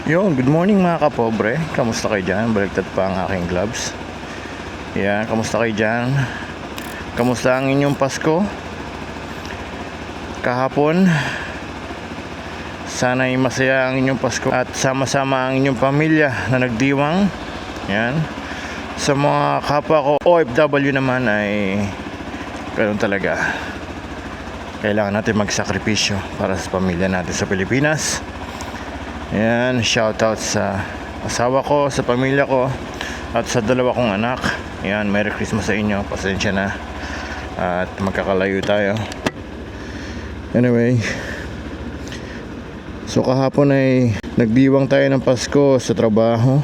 Good morning mga kapobre. Kamusta kayo dyan? Baliktad pa ang aking gloves. Yan, kamusta kayo dyan? Kamusta ang inyong Pasko? Kahapon, sana'y masaya ang inyong Pasko at sama-sama ang inyong pamilya na nagdiwang. Yan. Sa mga kapwa ko OFW naman ay ganoon talaga. Kailangan natin magsakripisyo para sa pamilya natin sa Pilipinas. Ayan, shoutout sa asawa ko, sa pamilya ko, at sa dalawa kong anak. Ayan, Merry Christmas sa inyo. Pasensya na at magkakalayo tayo. Anyway, so kahapon ay nagdiwang tayo ng Pasko sa trabaho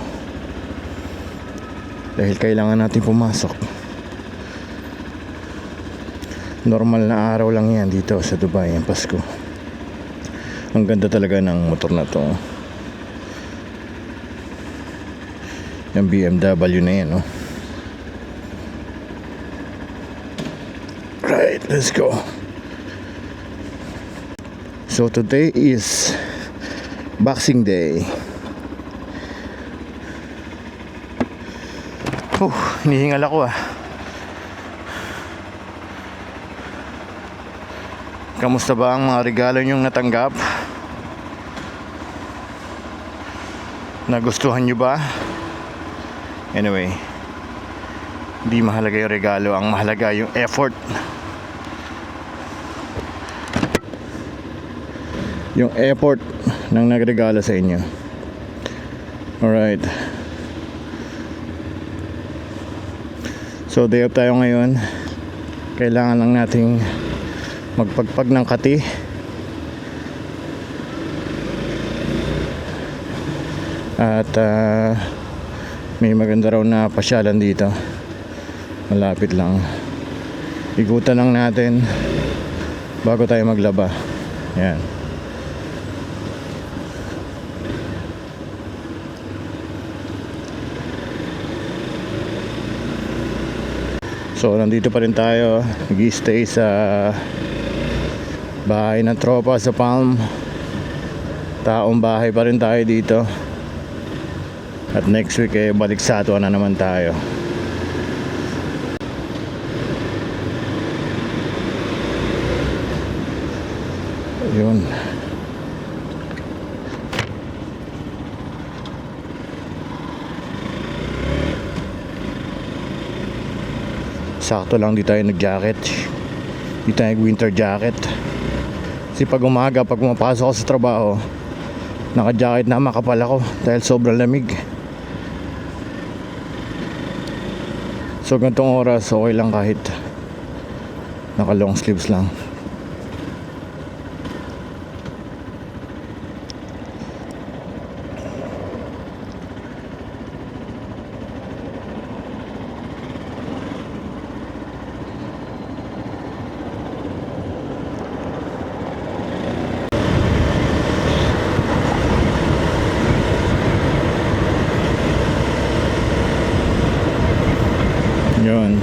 dahil kailangan natin pumasok. Normal na araw lang yan dito sa Dubai, ang Pasko. Ang ganda talaga ng motor na to. Yung BMW na yan, no? Right, let's go. So today is Boxing Day. Hinihingal ako Kamusta ba ang mga regalo nyong natanggap? Nagustuhan nyo ba? Anyway, hindi mahalaga yung regalo. Ang mahalaga yung effort. Yung effort ng nagregalo sa inyo. Alright. So day off tayo ngayon. Kailangan lang nating magpagpag ng kati. At may maganda raw na pasyalan dito. Malapit lang. Ikutan lang natin bago tayo maglaba. Ayan. So nandito pa rin tayo. Nag-stay sa bahay ng tropa sa Palm. Taong bahay pa rin tayo dito. At next week balik sa Atwa na naman tayo. Yun. Sakto lang di tayo nag-jacket. Di tayo winter jacket. Kasi pag umaga, pag pumapasok ako sa trabaho, naka-jacket na, makapal ako dahil sobrang lamig. So ganitong oras okay lang kahit naka long sleeves lang. Yun,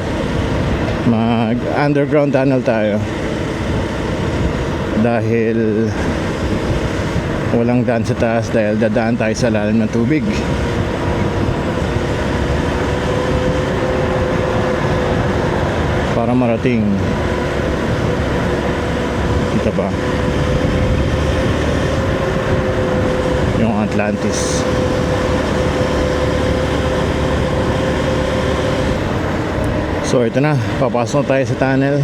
mag underground tunnel tayo dahil walang daan sa taas, dahil dadaan tayo sa lalim ng tubig. Para marating kita ba yung Atlantis. So ito na, papasok tayo sa tunnel.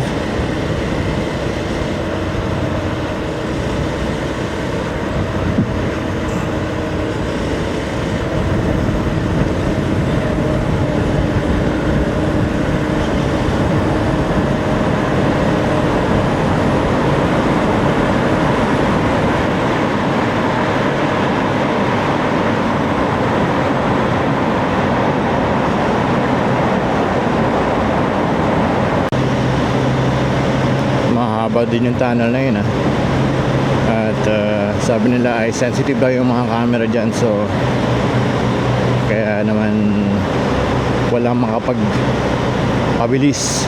Mahaba din yung tunnel na yun At sabi nila ay sensitive daw yung mga camera dyan. So kaya naman walang makapagpabilis.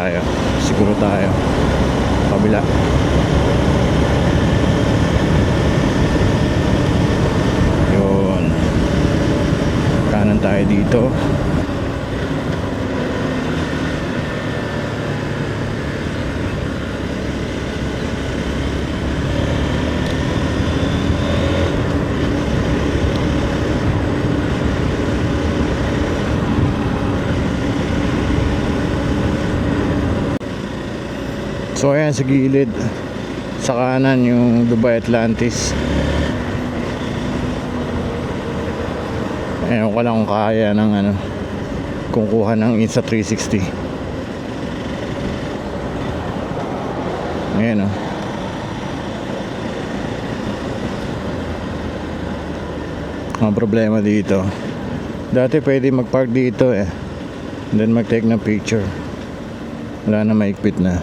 tayo. Siguro tayo. Kabila. Yun. Kanan tayo dito. So ayan sa gilid, sa kanan yung Dubai Atlantis. Ayan ko lang kung kaya ng kung kuha ng Insta360. Ayan oh. Ang problema dito, dati pwede mag-park dito and then mag-take ng picture. Wala na, maikpit na.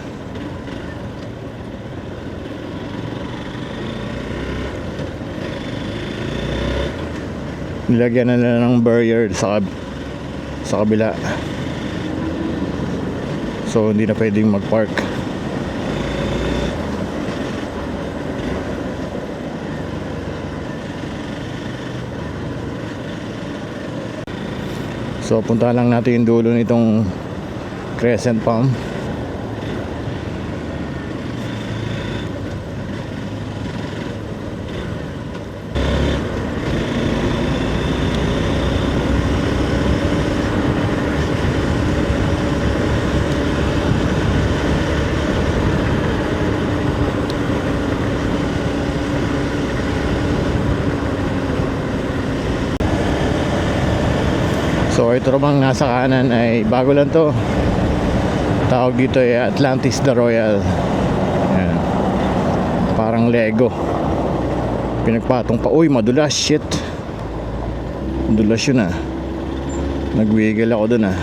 Nilagyan na nila ng barrier sa kabila, so hindi na pwedeng mag-park. So punta lang natin yung dulo nitong Crescent Palm. So ito namang nasa kanan ay bago lang to. Tawag dito ay Atlantis the Royal. Ayan. Parang Lego. Pinagpatong pa. Uy, madulas, shit. Madulas yun ah. Nagwiggle ako dun ah.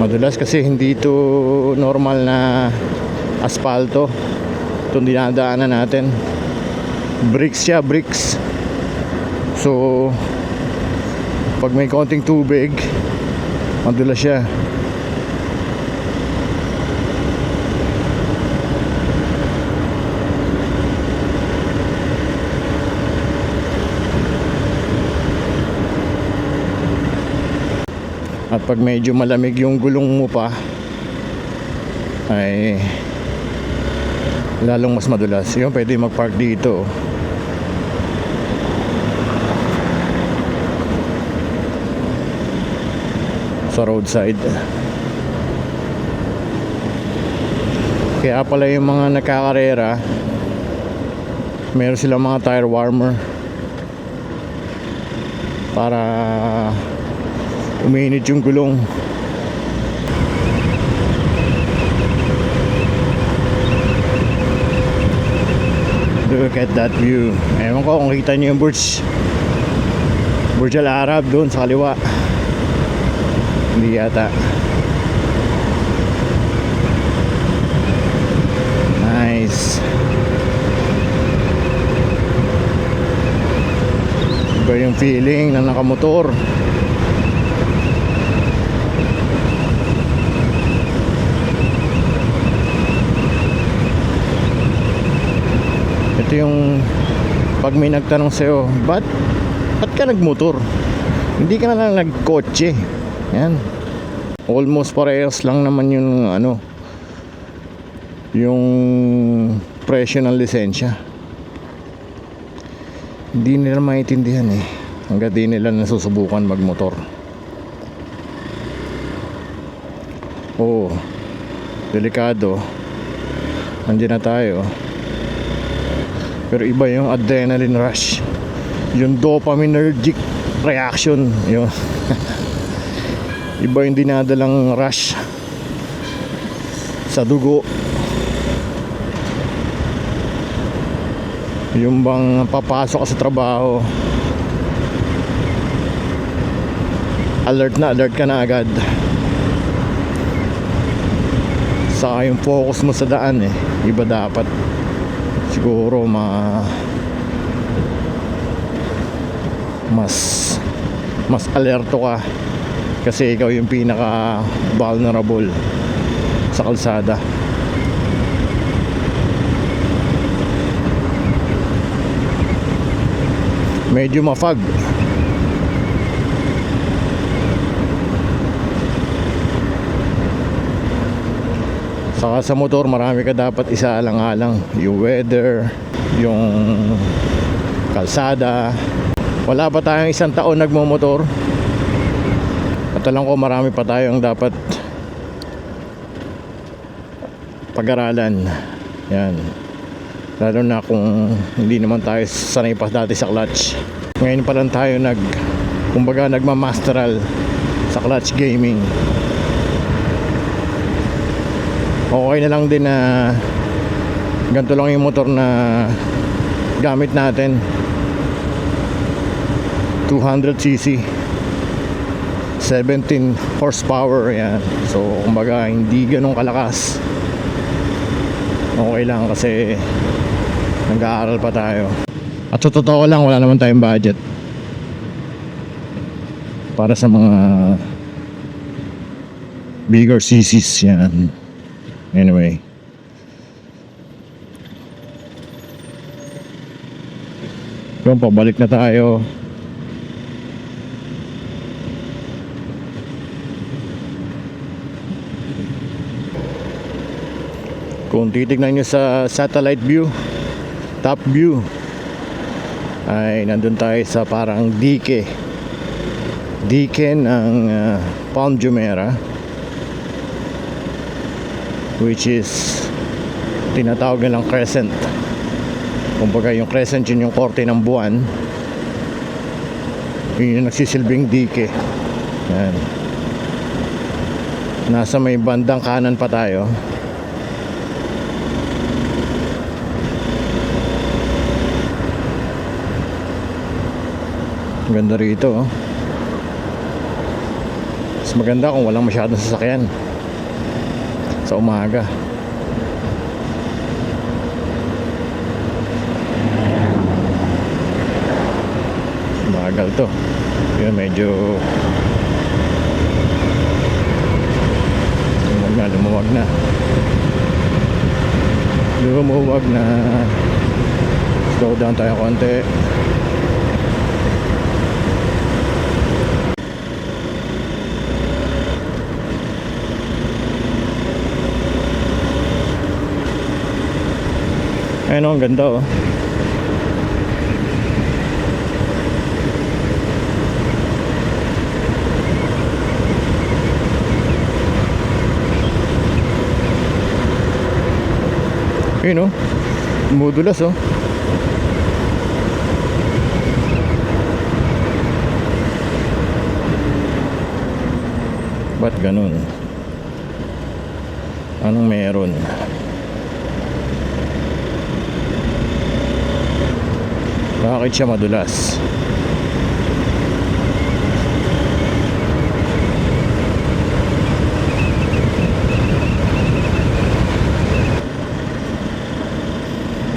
Madulas kasi hindi ito normal na asfalto. Itong dinadaanan natin, bricks siya, bricks. So pag may konting tubig, madulas siya. At pag medyo malamig yung gulong mo pa, ay lalong mas madulas. Yun, pwede mag-park dito sa roadside. Kaya pala yung mga nagkakarera, meron silang mga tire warmer para uminit yung gulong. Look at that view. Ewan ko kung kita nyo yung Burj Al Arab doon sa kaliwa. Hindi yata. Nice. Iba yung feeling na nakamotor. Ito yung pag may nagtanong sa'yo, ba't ka nagmotor? Hindi ka na lang nagkotse. Yan. Almost parehas lang naman yung yung presyo ng lisensya. Hindi nila maintindihan hanggat di nila nasusubukan magmotor. Oo, delikado. Nandiyan na tayo. Pero iba yung adrenaline rush, yung dopaminergic reaction, yun. Iba yung dinadalang rush sa dugo. Yung bang papasok ka sa trabaho, alert ka na agad. Saka yung focus mo sa daan iba dapat. siguro mas alerto ka kasi ikaw yung pinaka vulnerable sa kalsada. Medyo mafag. Saka sa motor marami ka dapat isaalang-alang, yung weather, yung kalsada. Wala pa tayong isang taon nagmomotor at alam ko marami pa tayong dapat pag-aralan. Yan, lalo na kung hindi naman tayo sanay pa dati sa clutch. Ngayon pa lang tayo kumbaga nagmamasteral sa clutch gaming. Okay na lang din na ganito lang yung motor na gamit natin, 200cc, 17 horsepower. Yan, so kumbaga hindi ganun kalakas. Okay lang kasi nag-aaral pa tayo. At sa totoo lang, wala naman tayong budget para sa mga bigger CCs. Yan, anyway, yung pabalik na tayo. Kung titignan nyo sa satellite view, top view, ay nandun tayo sa parang dike ng Palm Jumeirah, which is tinatawag nilang crescent. Kumbaga yung crescent, yun yung korte ng buwan, yun yung nagsisilbing dike. Yan, nasa may bandang kanan pa tayo. Ganda rito, oh. Mas maganda kung walang masyadong sasakyan sa umaga. Bagal to. Yun, medyo lumuwag na. Lumuwag na. Slow down tayo konti. Ayun, ang ganda, oh. Ayun, oh. Dumudulas, oh. Ba't ganun? Anong meron? Bakit siya madulas?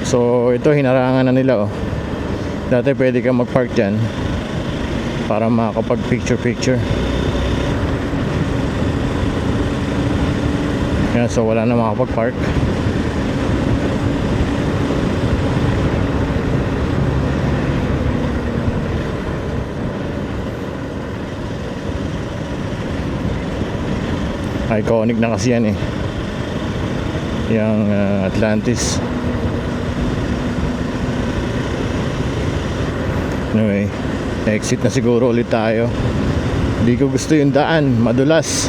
So ito, hinarangan na nila, oh. Dati pwede ka mag-park dyan para makakapag picture. Yan, so wala na makapag-park. Iconic na kasi yan, eh, yung Atlantis. Anyway, exit na siguro ulit tayo. Hindi ko gusto yung daan, madulas.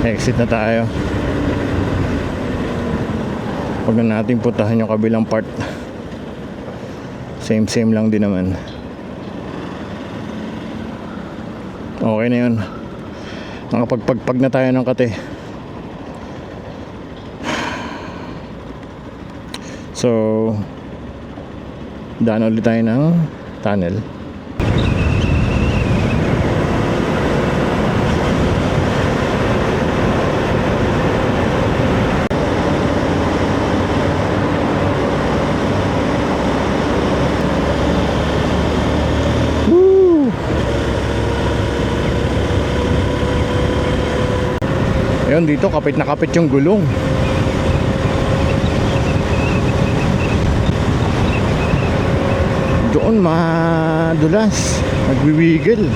Exit na tayo. Huwag na natin puntahan yung kabilang part. Same lang din naman. Okay na yun. Nakapagpagpag na tayo ng kate. So daan ulit tayo ng tunnel. Ayun, dito kapit na kapit yung gulong. Doon madulas, nagwiwigil.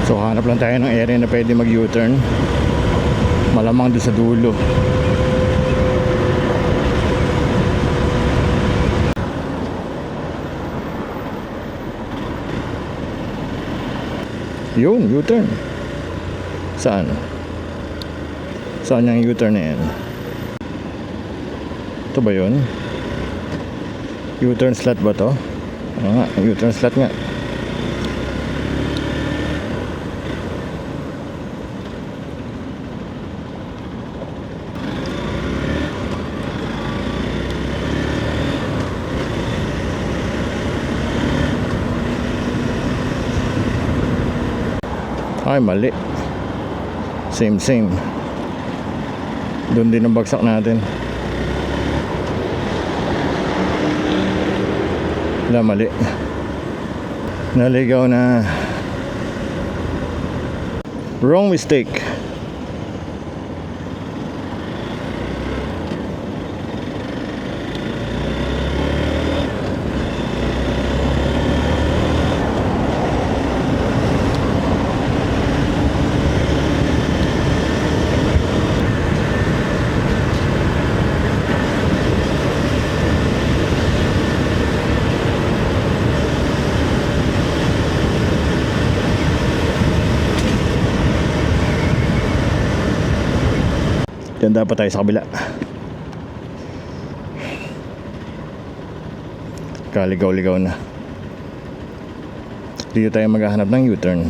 So hanap lang tayo ng area na pwede mag U-turn. Malamang doon sa dulo. Yun, U-turn. Saan? Saan yung U-turn na yan? Ito ba yun? U-turn slot ba to? Oo nga, U-turn slot nga. Ay, mali. Same. Doon din ang bagsak natin. Wala, mali. Naligaw na. Wrong mistake. Diyan dapat tayo sa kabila. Kaligaw-ligaw na. Dito tayo maghahanap ng U-turn.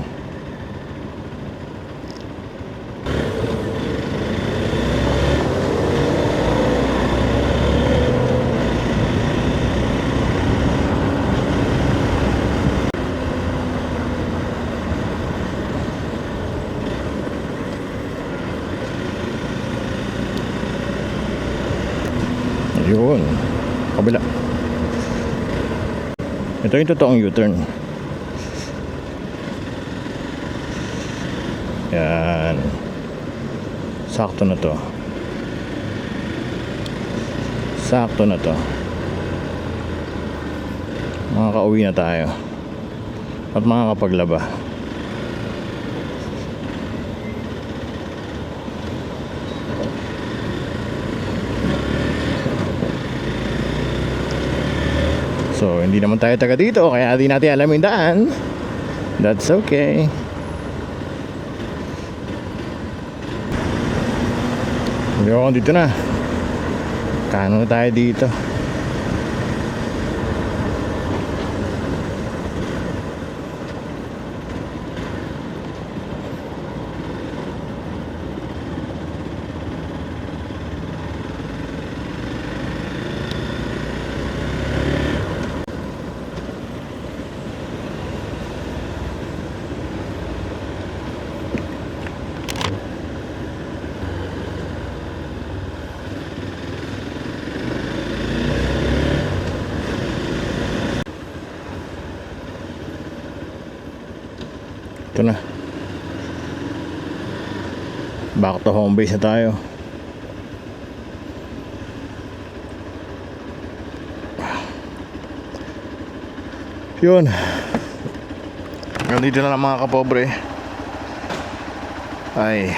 Yun, kabila. Ito yung totoong U-turn. Yan. Sakto na to. Makakauwi na tayo at makakapaglaba. So, hindi naman tayo taga dito, kaya di natin alam yung daan. That's okay. Ayoko, dito na. Kano na tayo dito. Ito na. Back to home base na tayo. Yun. Nandito na lang mga kapobre. Ay,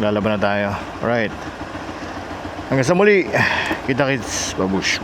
lalaban na tayo. Alright. Hanggang sa muli. Kita-kits. Babush.